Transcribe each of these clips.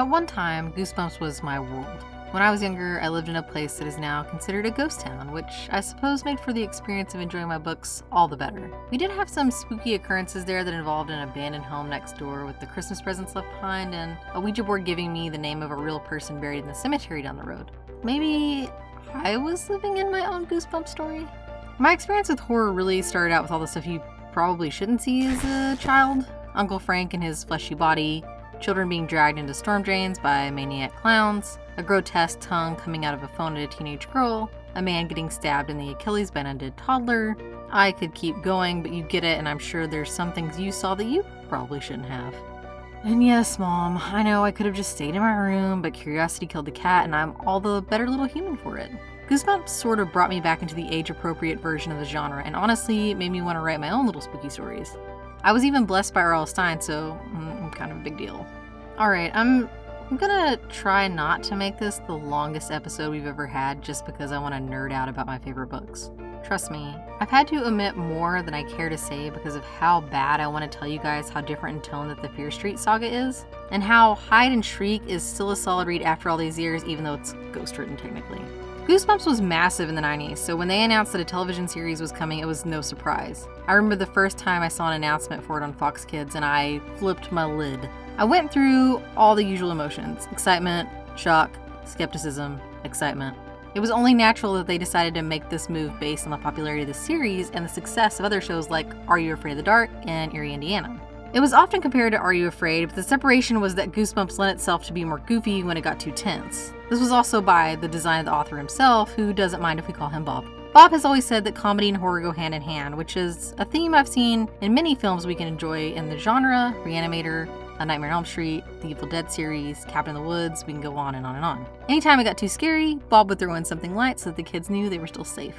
At one time, Goosebumps was my world. When I was younger, I lived in a place that is now considered a ghost town, which I suppose made for the experience of enjoying my books all the better. We did have some spooky occurrences there that involved an abandoned home next door with the Christmas presents left behind and a Ouija board giving me the name of a real person buried in the cemetery down the road. Maybe I was living in my own Goosebumps story? My experience with horror really started out with all the stuff you probably shouldn't see as a child. Uncle Frank and his fleshy body, children being dragged into storm drains by maniac clowns, a grotesque tongue coming out of a phone at a teenage girl, a man getting stabbed in the Achilles by an undead toddler. I could keep going, but you get it, and I'm sure there's some things you saw that you probably shouldn't have. And yes, Mom, I know I could have just stayed in my room, but curiosity killed the cat, and I'm all the better little human for it. Goosebumps sort of brought me back into the age-appropriate version of the genre, and honestly made me want to write my own little spooky stories. I was even blessed by R.L. Stine, so kind of a big deal. Alright, I'm gonna try not to make this the longest episode we've ever had just because I want to nerd out about my favorite books. Trust me, I've had to omit more than I care to say because of how bad I want to tell you guys how different in tone that the Fear Street saga is, and how Hide and Shriek is still a solid read after all these years even though it's ghost-written technically. Goosebumps was massive in the 90s, so when they announced that a television series was coming, it was no surprise. I remember the first time I saw an announcement for it on Fox Kids and I flipped my lid. I went through all the usual emotions: excitement, shock, skepticism, excitement. It was only natural that they decided to make this move based on the popularity of the series and the success of other shows like Are You Afraid of the Dark and Eerie, Indiana. It was often compared to Are You Afraid, but the separation was that Goosebumps lent itself to be more goofy when it got too tense. This was also by the design of the author himself, who doesn't mind if we call him Bob. Bob has always said that comedy and horror go hand in hand, which is a theme I've seen in many films we can enjoy in the genre: Reanimator, A Nightmare on Elm Street, the Evil Dead series, Cabin in the Woods, we can go on and on and on. Anytime it got too scary, Bob would throw in something light so that the kids knew they were still safe.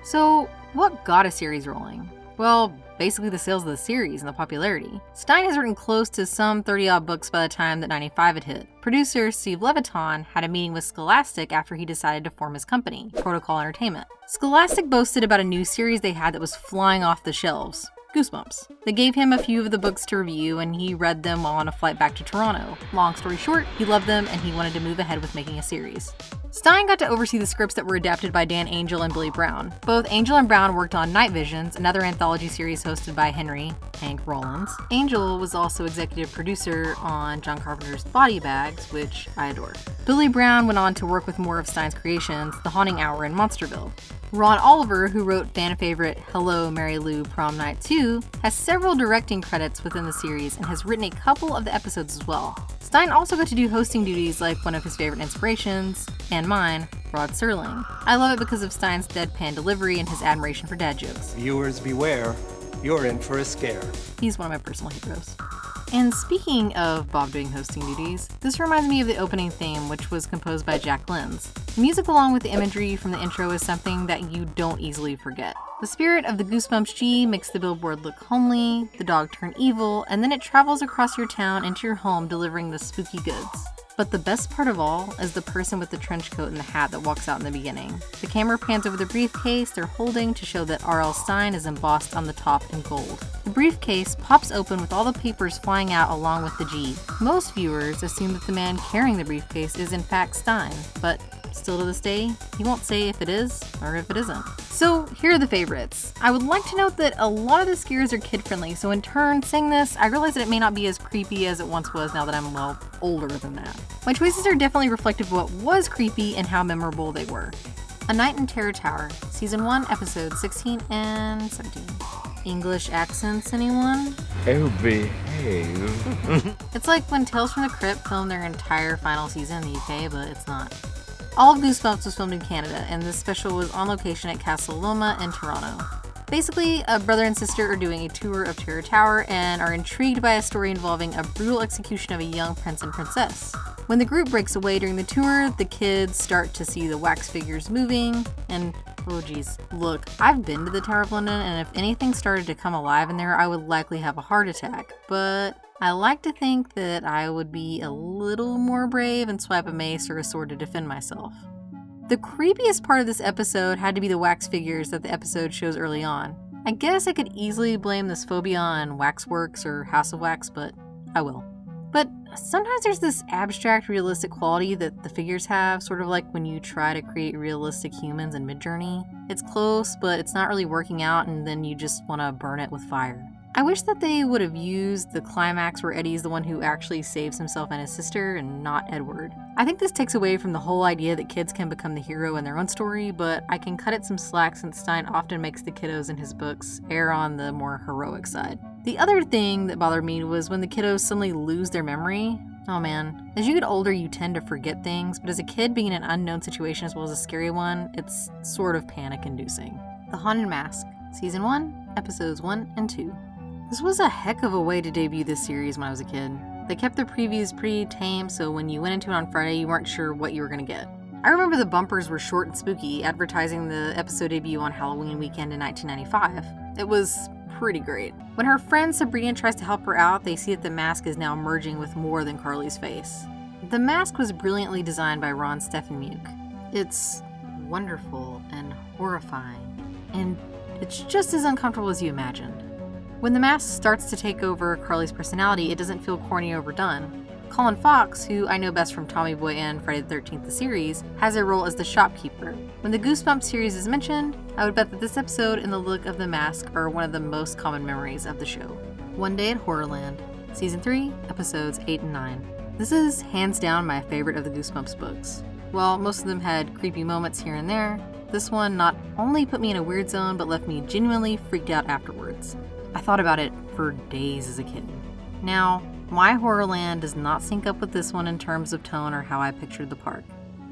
So, what got a series rolling? Well, basically the sales of the series and the popularity. Stine has written close to some 30-odd books by the time that 95 had hit. Producer Steve Levitan had a meeting with Scholastic after he decided to form his company, Protocol Entertainment. Scholastic boasted about a new series they had that was flying off the shelves: Goosebumps. They gave him a few of the books to review and he read them while on a flight back to Toronto. Long story short, he loved them and he wanted to move ahead with making a series. Stine got to oversee the scripts that were adapted by Dan Angel and Billy Brown. Both Angel and Brown worked on Night Visions, another anthology series hosted by Hank Rollins. Angel was also executive producer on John Carpenter's Body Bags, which I adore. Billy Brown went on to work with more of Stine's creations, The Haunting Hour and Monsterville. Ron Oliver, who wrote fan favorite Hello, Mary Lou, Prom Night 2, has several directing credits within the series and has written a couple of the episodes as well. Stine also got to do hosting duties like one of his favorite inspirations, and mine, Rod Serling. I love it because of Stine's deadpan delivery and his admiration for dad jokes. Viewers beware, you're in for a scare. He's one of my personal heroes. And speaking of Bob doing hosting duties, this reminds me of the opening theme, which was composed by Jack Lenz. The music along with the imagery from the intro is something that you don't easily forget. The spirit of the Goosebumps G makes the billboard look homely, the dog turn evil, and then it travels across your town into your home delivering the spooky goods. But the best part of all is the person with the trench coat and the hat that walks out in the beginning. The camera pans over the briefcase they're holding to show that R.L. Stine is embossed on the top in gold. The briefcase pops open with all the papers flying out along with the G. Most viewers assume that the man carrying the briefcase is in fact Stine, but still to this day, he won't say if it is or if it isn't. So here are the favorites. I would like to note that a lot of the scares are kid-friendly, so in turn, saying this, I realize that it may not be as creepy as it once was now that I'm, well, older than that. My choices are definitely reflective of what was creepy and how memorable they were. A Night in Terror Tower, Season 1, Episodes 16 and 17. English accents, anyone? Oh, behave. It's like when Tales from the Crypt filmed their entire final season in the UK, but it's not. All of Goosebumps was filmed in Canada, and this special was on location at Castle Loma in Toronto. Basically, a brother and sister are doing a tour of Terror Tower and are intrigued by a story involving a brutal execution of a young prince and princess. When the group breaks away during the tour, the kids start to see the wax figures moving, and oh geez, look, I've been to the Tower of London, and if anything started to come alive in there, I would likely have a heart attack, but I like to think that I would be a little more brave and swipe a mace or a sword to defend myself. The creepiest part of this episode had to be the wax figures that the episode shows early on. I guess I could easily blame this phobia on Waxworks or House of Wax, but I will. But sometimes there's this abstract, realistic quality that the figures have, sort of like when you try to create realistic humans in Midjourney. It's close, but it's not really working out, and then you just want to burn it with fire. I wish that they would have used the climax where Eddie's the one who actually saves himself and his sister, and not Edward. I think this takes away from the whole idea that kids can become the hero in their own story, but I can cut it some slack since Stein often makes the kiddos in his books err on the more heroic side. The other thing that bothered me was when the kiddos suddenly lose their memory. Oh man, as you get older you tend to forget things, but as a kid being in an unknown situation as well as a scary one, it's sort of panic-inducing. The Haunted Mask, Season 1, Episodes 1 and 2. This was a heck of a way to debut this series when I was a kid. They kept the previews pretty tame, so when you went into it on Friday, you weren't sure what you were going to get. I remember the bumpers were short and spooky, advertising the episode debut on Halloween weekend in 1995. It was pretty great. When her friend Sabrina tries to help her out, they see that the mask is now merging with more than Carly's face. The mask was brilliantly designed by Ron Steffenmuke. It's wonderful and horrifying, and it's just as uncomfortable as you imagined. When the mask starts to take over Carly's personality, it doesn't feel corny or overdone. Colin Fox, who I know best from Tommy Boy and Friday the 13th the series, has a role as the shopkeeper. When the Goosebumps series is mentioned, I would bet that this episode and the look of the mask are one of the most common memories of the show. One Day at Horrorland, Season 3, Episodes 8 and 9. This is hands down my favorite of the Goosebumps books. While most of them had creepy moments here and there, this one not only put me in a weird zone but left me genuinely freaked out afterwards. I thought about it for days as a kid. Now, my Horrorland does not sync up with this one in terms of tone or how I pictured the park.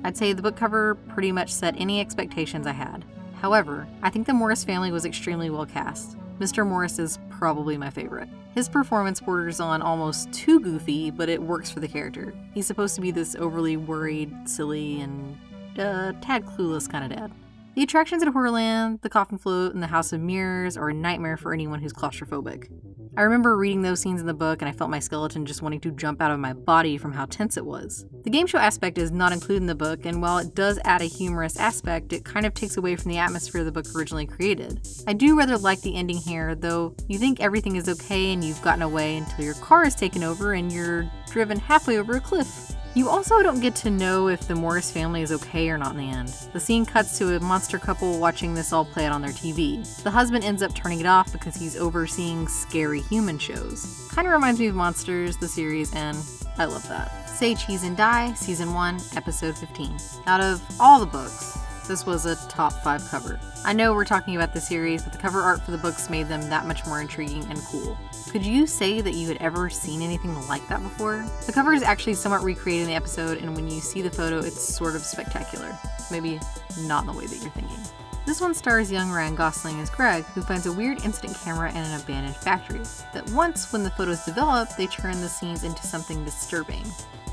I'd say the book cover pretty much set any expectations I had. However, I think the Morris family was extremely well cast. Mr. Morris is probably my favorite. His performance borders on almost too goofy, but it works for the character. He's supposed to be this overly worried, silly, and tad clueless kind of dad. The attractions at Horrorland, the Coffin Float, and the House of Mirrors are a nightmare for anyone who's claustrophobic. I remember reading those scenes in the book and I felt my skeleton just wanting to jump out of my body from how tense it was. The game show aspect is not included in the book, and while it does add a humorous aspect, it kind of takes away from the atmosphere the book originally created. I do rather like the ending here, though you think everything is okay and you've gotten away until your car is taken over and you're driven halfway over a cliff. You also don't get to know if the Morris family is okay or not in the end. The scene cuts to a monster couple watching this all play out on their TV. The husband ends up turning it off because he's overseeing scary human shows. Kinda reminds me of Monsters, the series, and I love that. Say Cheese and Die, Season 1, Episode 15. Out of all the books, this was a top 5 cover. I know we're talking about the series, but the cover art for the books made them that much more intriguing and cool. Could you say that you had ever seen anything like that before? The cover is actually somewhat recreated in the episode, and when you see the photo, it's sort of spectacular. Maybe not in the way that you're thinking. This one stars young Ryan Gosling as Greg, who finds a weird incident camera in an abandoned factory. That once, when the photos develop, they turn the scenes into something disturbing.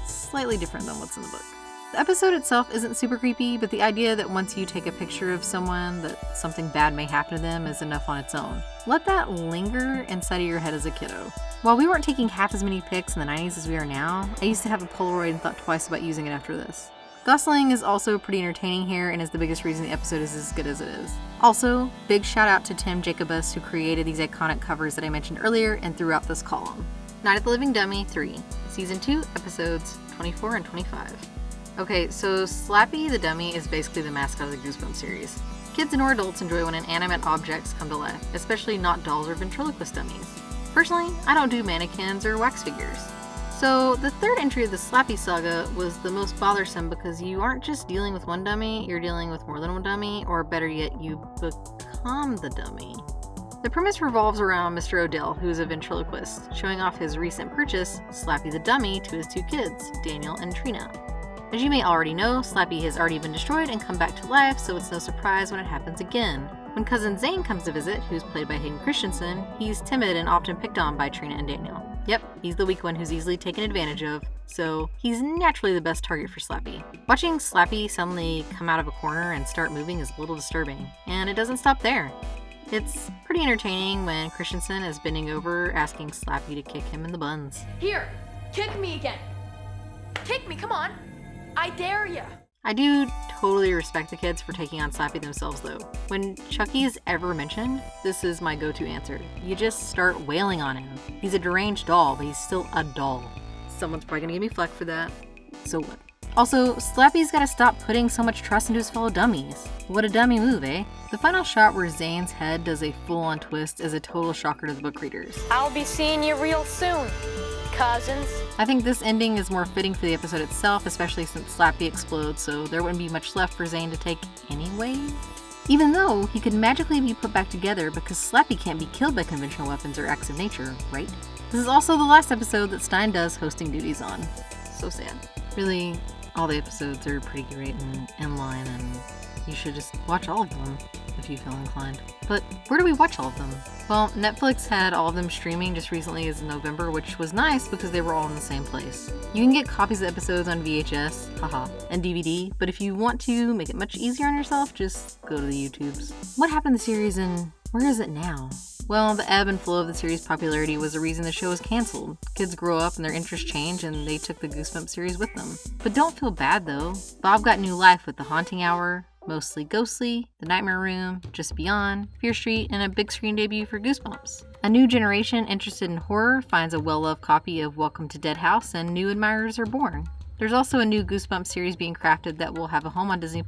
Slightly different than what's in the book. The episode itself isn't super creepy, but the idea that once you take a picture of someone, that something bad may happen to them is enough on its own. Let that linger inside of your head as a kiddo. While we weren't taking half as many pics in the 90s as we are now, I used to have a Polaroid and thought twice about using it after this. Gosling is also pretty entertaining here and is the biggest reason the episode is as good as it is. Also, big shout out to Tim Jacobus, who created these iconic covers that I mentioned earlier and throughout this column. Night of the Living Dummy 3, Season 2, Episodes 24 and 25. Okay, so Slappy the Dummy is basically the mascot of the Goosebumps series. Kids and or adults enjoy when inanimate objects come to life, especially not dolls or ventriloquist dummies. Personally, I don't do mannequins or wax figures. So the third entry of the Slappy saga was the most bothersome because you aren't just dealing with one dummy, you're dealing with more than one dummy, or better yet, you become the dummy. The premise revolves around Mr. Odell, who is a ventriloquist, showing off his recent purchase, Slappy the Dummy, to his two kids, Daniel and Trina. As you may already know, Slappy has already been destroyed and come back to life, so it's no surprise when it happens again. When cousin Zane comes to visit, who's played by Hayden Christensen, he's timid and often picked on by Trina and Daniel. Yep, he's the weak one who's easily taken advantage of, so he's naturally the best target for Slappy. Watching Slappy suddenly come out of a corner and start moving is a little disturbing, and it doesn't stop there. It's pretty entertaining when Christensen is bending over asking Slappy to kick him in the buns. Here, kick me again. Kick me, come on. I dare ya! I do totally respect the kids for taking on Slappy themselves though. When Chucky is ever mentioned, this is my go-to answer. You just start wailing on him. He's a deranged doll, but he's still a doll. Someone's probably gonna give me flack for that. So what? Also, Slappy's gotta stop putting so much trust into his fellow dummies. What a dummy move, eh? The final shot where Zane's head does a full-on twist is a total shocker to the book readers. I'll be seeing you real soon, cousins. I think this ending is more fitting for the episode itself, especially since Slappy explodes, so there wouldn't be much left for Zane to take anyway. Even though he could magically be put back together because Slappy can't be killed by conventional weapons or acts of nature, right? This is also the last episode that Stein does hosting duties on. So sad. Really, all the episodes are pretty great and in line, and you should just watch all of them if you feel inclined. But where do we watch all of them? Well, Netflix had all of them streaming just recently as November, which was nice because they were all in the same place. You can get copies of episodes on VHS, haha, and DVD, but if you want to make it much easier on yourself, just go to the YouTubes. What happened to the series and where is it now? Well, the ebb and flow of the series' popularity was the reason the show was canceled. Kids grow up and their interests change, and they took the Goosebumps series with them. But don't feel bad though. Bob got new life with The Haunting Hour, Mostly Ghostly, The Nightmare Room, Just Beyond, Fear Street, and a big screen debut for Goosebumps. A new generation interested in horror finds a well-loved copy of Welcome to Dead House, and new admirers are born. There's also a new Goosebumps series being crafted that will have a home on Disney+.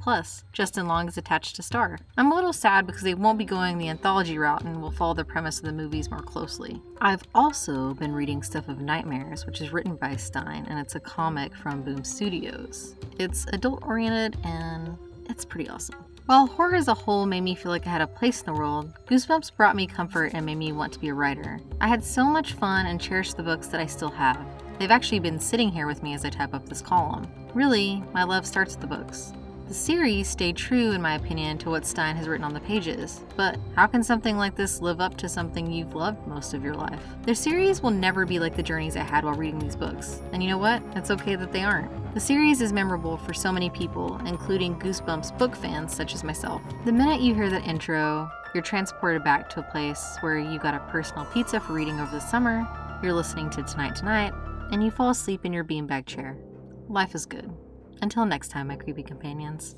Justin Long is attached to star. I'm a little sad because they won't be going the anthology route and will follow the premise of the movies more closely. I've also been reading Stuff of Nightmares, which is written by Stein, and it's a comic from Boom Studios. It's adult-oriented and it's pretty awesome. While horror as a whole made me feel like I had a place in the world, Goosebumps brought me comfort and made me want to be a writer. I had so much fun and cherished the books that I still have. They've actually been sitting here with me as I type up this column. Really, my love starts with the books. The series stayed true, in my opinion, to what Stein has written on the pages, but how can something like this live up to something you've loved most of your life? Their series will never be like the journeys I had while reading these books, and you know what? It's okay that they aren't. The series is memorable for so many people, including Goosebumps book fans such as myself. The minute you hear that intro, you're transported back to a place where you got a personal pizza for reading over the summer, you're listening to Tonight, and you fall asleep in your beanbag chair. Life is good. Until next time, my creepy companions.